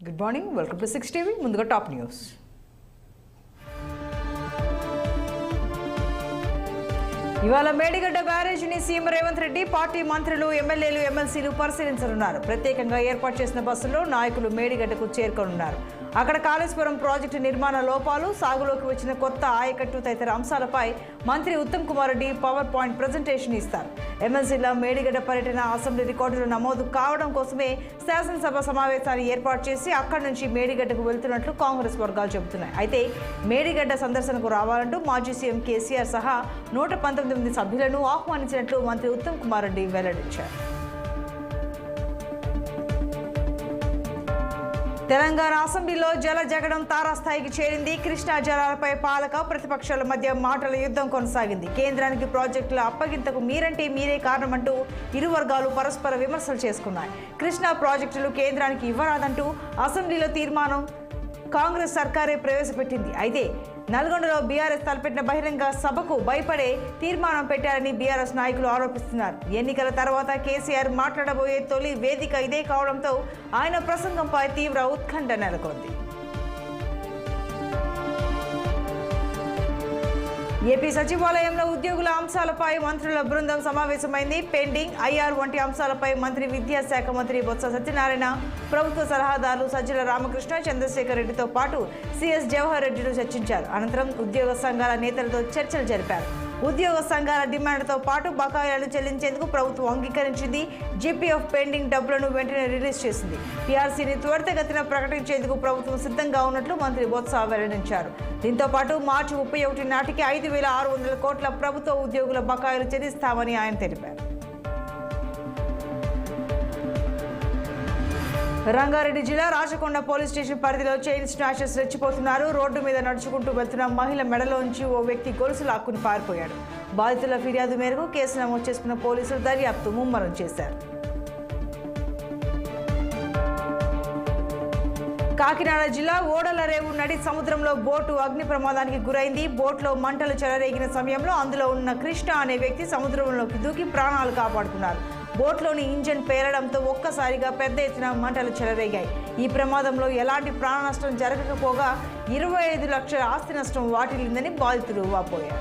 Good morning, welcome to 6 TV. ముందుగా top news. ఇవాళ Medigadda బ్యారేజీని CM Revanth Reddy, party మంత్రులు, ఎమ్మెల్యేలు, ఎమ్మెల్సీలు పరిశీలించనున్నారు. ప్రత్యేకంగా ఏర్పాటు చేసిన బస్సులో నాయకులు మేడిగడ్డకు చేరుకోనున్నారు. అక్కడ కాళేశ్వరం ప్రాజెక్టు నిర్మాణ లోపాలు, సాగులోకి వచ్చిన కొత్త ఆయకట్టు తదితర అంశాలపై మంత్రి Uttam Kumar Reddy power point presentation ఇస్తారు. ఎమ్మెల్సీల మేడిగడ్డ పర్యటన అసెంబ్లీ రికార్డులు నమోదు కావడం కోసమే శాసనసభ సమావేశాన్ని ఏర్పాటు చేసి అక్కడి నుంచి మేడిగడ్డకు వెళ్తున్నట్లు కాంగ్రెస్ వర్గాలు చెబుతున్నాయి. అయితే మేడిగడ్డ సందర్శనకు రావాలంటూ మాజీ సీఎం కేసీఆర్ సహా 119 సభ్యులను ఆహ్వానించినట్లు మంత్రి ఉత్తమ్ కుమార్ రెడ్డి వెల్లడించారు. తెలంగాణ అసెంబ్లీలో జల జగడం తారాస్థాయికి చేరింది. కృష్ణా జలాలపై పాలక ప్రతిపక్షాల మధ్య మాటల యుద్ధం కొనసాగింది. కేంద్రానికి ప్రాజెక్టుల అప్పగింతకు మీరంటే మీరే కారణమంటూ ఇరు వర్గాలు పరస్పర విమర్శలు చేసుకున్నాయి. కృష్ణా ప్రాజెక్టులు కేంద్రానికి ఇవ్వరాదంటూ అసెంబ్లీలో తీర్మానం కాంగ్రెస్ సర్కారే ప్రవేశపెట్టింది. అయితే నల్గొండలో బీఆర్ఎస్ తలపెట్టిన బహిరంగ సభకు భయపడే తీర్మానం పెట్టారని బీఆర్ఎస్ నాయకులు ఆరోపిస్తున్నారు. ఎన్నికల తర్వాత కేసీఆర్ మాట్లాడబోయే తొలి వేదిక ఇదే కావడంతో ఆయన ప్రసంగంపై తీవ్ర ఉత్కంఠ నెలకొంది. ఏపీ సచివాలయంలో ఉద్యోగుల అంశాలపై మంత్రుల బృందం సమావేశమైంది. పెండింగ్, ఐఆర్ వంటి అంశాలపై మంత్రి విద్యాశాఖ మంత్రి బొత్స సత్యనారాయణ, ప్రభుత్వ సలహాదారులు సజ్జల రామకృష్ణ, చంద్రశేఖర్ రెడ్డితో పాటు సిఎస్ జవహర్ రెడ్డిలు చర్చించారు. అనంతరం ఉద్యోగ సంఘాల నేతలతో చర్చలు జరిపారు. ఉద్యోగ సంఘాల డిమాండ్తో పాటు బకాయిలను చెల్లించేందుకు ప్రభుత్వం అంగీకరించింది. జీపీఎఫ్ పెండింగ్ డబ్బులను వెంటనే రిలీజ్ చేసింది. పీఆర్సీని త్వరితగతిన ప్రకటించేందుకు ప్రభుత్వం సిద్ధంగా ఉన్నట్లు మంత్రి బొత్స వెల్లడించారు. దీంతో పాటు మార్చి 31 నాటికి 5,600 కోట్ల ప్రభుత్వ ఉద్యోగుల బకాయిలు చెల్లిస్తామని ఆయన తెలిపారు. రంగారెడ్డి జిల్లా రాచకొండ పోలీస్ స్టేషన్ పరిధిలో చైన్ స్నాచర్స్ రెచ్చిపోతున్నారు. రోడ్డు మీద నడుచుకుంటూ వెళ్తున్న మహిళ మెడలోంచి ఓ వ్యక్తి గొలుసు లాక్కుని పారిపోయాడు. బాధితుల ఫిర్యాదు మేరకు కేసు నమోదు చేసుకున్న పోలీసులు దర్యాప్తు ముమ్మరం చేశారు. కాకినాడ జిల్లా ఓడలరేవు నడి సముద్రంలో బోటు అగ్ని ప్రమాదానికి గురైంది. బోట్లో మంటలు చెలరేగిన సమయంలో అందులో ఉన్న కృష్ణ అనే వ్యక్తి సముద్రంలోకి దూకి ప్రాణాలు కాపాడుకున్నారు. బోట్లోని ఇంజన్ పేలడంతో ఒక్కసారిగా పెద్ద ఎత్తున మంటలు చెలరేగాయి. ఈ ప్రమాదంలో ఎలాంటి ప్రాణ నష్టం జరగకపోగా 25 లక్షల ఆస్తి నష్టం వాటిల్లిందని బాధితులు వాపోయారు.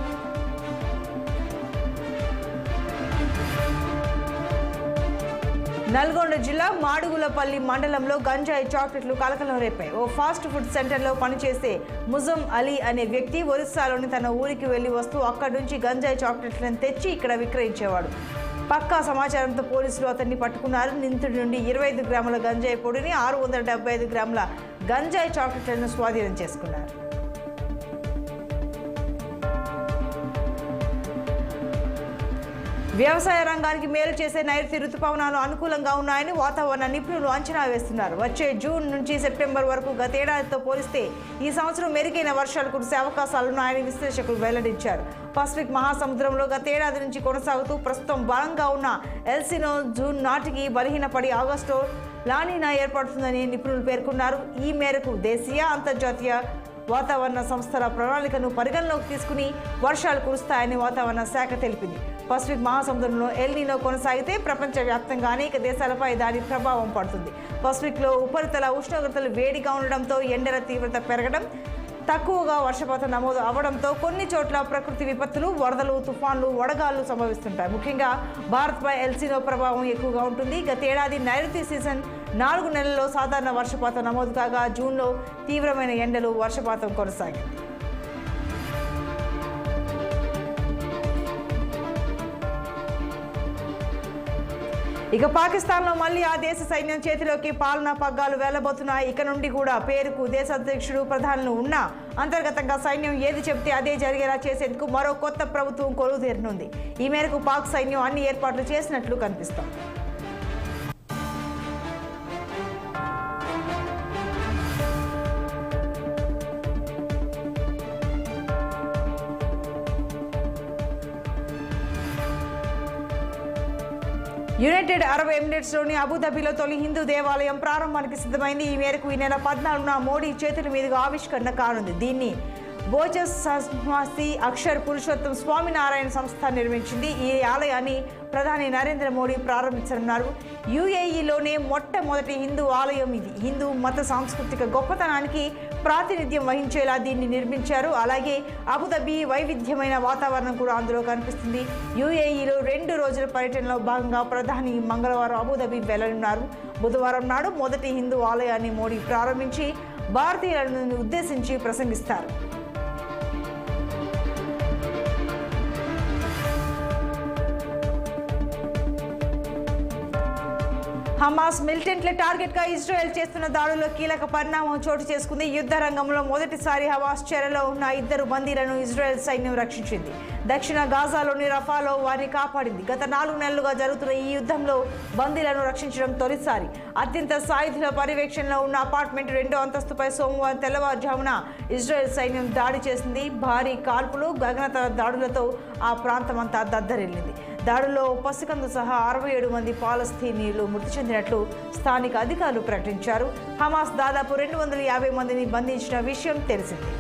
నల్గొండ జిల్లా మాడుగులపల్లి మండలంలో గంజాయి చాక్లెట్లు కలకలం రేపాయి. ఓ ఫాస్ట్ ఫుడ్ సెంటర్లో పనిచేసే ముజం అలీ అనే వ్యక్తి ఒరిస్సాలోని తన ఊరికి వెళ్లి వస్తూ అక్కడి నుంచి గంజాయి చాక్లెట్లను తెచ్చి ఇక్కడ విక్రయించేవాడు. పక్కా సమాచారంతో పోలీసులు అతన్ని పట్టుకున్నారు. నిందితుడి నుండి 25 గ్రాముల గంజాయి పొడిని, 675 గ్రాముల గంజాయి చాక్లెట్లను స్వాధీనం చేసుకున్నారు. వ్యవసాయ రంగానికి మేలు చేసే నైరుతి రుతుపవనాలు అనుకూలంగా ఉన్నాయని వాతావరణ నిపుణులు అంచనా వేస్తున్నారు. వచ్చే జూన్ నుంచి సెప్టెంబర్ వరకు గతేడాదితో పోలిస్తే ఈ సంవత్సరం మెరుగైన వర్షాలు కురిసే అవకాశాలున్నాయని విశ్లేషకులు వెల్లడించారు. పసిఫిక్ మహాసముద్రంలో గతేడాది నుంచి కొనసాగుతూ ప్రస్తుతం బలంగా ఉన్న ఎల్సినో జూన్ నాటికి బలహీనపడి ఆగస్టులో లానినా ఏర్పడుతుందని నిపుణులు పేర్కొన్నారు. ఈ మేరకు దేశీయ, అంతర్జాతీయ వాతావరణ సంస్థల ప్రణాళికను పరిగణలోకి తీసుకుని వర్షాలు కురుస్తాయని వాతావరణ శాఖ తెలిపింది. పసిఫిక్ మహాసముద్రంలో ఎల్నినో కొనసాగితే ప్రపంచవ్యాప్తంగా అనేక దేశాలపై దాని ప్రభావం పడుతుంది. పసిఫిక్లో ఉపరితల ఉష్ణోగ్రతలు వేడిగా ఉండడంతో ఎండల తీవ్రత పెరగడం, తక్కువగా వర్షపాతం నమోదు అవడంతో కొన్ని చోట్ల ప్రకృతి విపత్తులు, వరదలు, తుఫాన్లు, వడగాళ్లు సంభవిస్తుంటాయి. ముఖ్యంగా భారత్పై ఎల్సినో ప్రభావం ఎక్కువగా ఉంటుంది. గతేడాది నైరుతి సీజన్ 4 నెలల్లో సాధారణ వర్షపాతం నమోదు కాగా జూన్లో తీవ్రమైన ఎండలు, వర్షపాతం కొనసాగింది. ఇక పాకిస్తాన్లో మళ్ళీ ఆ దేశ సైన్యం చేతిలోకి పాలనా పగ్గాలు వెళ్లబోతున్నాయి. ఇక నుండి కూడా పేరుకు దేశ అధ్యక్షుడు, ప్రధానులు ఉన్నా అంతర్గతంగా సైన్యం ఏది చెబితే అదే జరిగేలా చేసేందుకు మరో కొత్త ప్రభుత్వం కొలువుతీరనుంది. ఈ మేరకు పాక్ సైన్యం అన్ని ఏర్పాట్లు చేసినట్లు కనిపిస్తోంది. యునైటెడ్ అరబ్ ఎమిరేట్స్లోని అబుదాబిలో తొలి హిందూ దేవాలయం ప్రారంభానికి సిద్ధమైంది. ఈ మేరకు ఈ నెల 14న మోడీ చేతుల మీదుగా ఆవిష్కరణ కానుంది. దీన్ని బోజస్ సస్మాసి అక్షర్ పురుషోత్తం స్వామినారాయణ సంస్థ నిర్మించింది. ఈ ఆలయాన్ని ప్రధాని నరేంద్ర మోడీ ప్రారంభించనున్నారు. యుఏఈలోనే మొట్టమొదటి హిందూ ఆలయం ఇది. హిందూ మత సాంస్కృతిక గొప్పతనానికి ప్రాతినిధ్యం వహించేలా దీన్ని నిర్మించారు. అలాగే అబుదాబి వైవిధ్యమైన వాతావరణం కూడా అందులో కనిపిస్తుంది. యుఏఈలో 2 రోజుల పర్యటనలో భాగంగా ప్రధాని మంగళవారం అబుదాబి వెళ్లనున్నారు. బుధవారం నాడు మొదటి హిందూ ఆలయాన్ని మోడీ ప్రారంభించి భారతీయులను ఉద్దేశించి ప్రసంగిస్తారు. హమాస్ మిలిటెంట్ల టార్గెట్గా ఇజ్రాయెల్ చేస్తున్న దాడుల్లో కీలక పరిణామం చోటు చేసుకుంది. యుద్ధ రంగంలో మొదటిసారి హమాస్ చెరలో ఉన్న 2 బందీలను ఇజ్రాయెల్ సైన్యం రక్షించింది. దక్షిణ గాజాలోని రఫాలో వారిని కాపాడింది. గత 4 నెలలుగా జరుగుతున్న ఈ యుద్ధంలో బందీలను రక్షించడం తొలిసారి. అత్యంత సాయుధుల పర్యవేక్షణలో ఉన్న అపార్ట్మెంట్ 2వ అంతస్తుపై సోమవారం తెల్లవారుజామున ఇజ్రాయెల్ సైన్యం దాడి చేసింది. భారీ కాల్పులు, గగనతల దాడులతో ఆ ప్రాంతమంతా దద్దరిల్లింది. దాడుల్లో పసికందు సహా 67 మంది పాలస్తీనీయులు మృతి చెందినట్లు స్థానిక అధికారులు ప్రకటించారు. హమాస్ దాదాపు 250 మందిని బంధించిన విషయం తెలిసింది.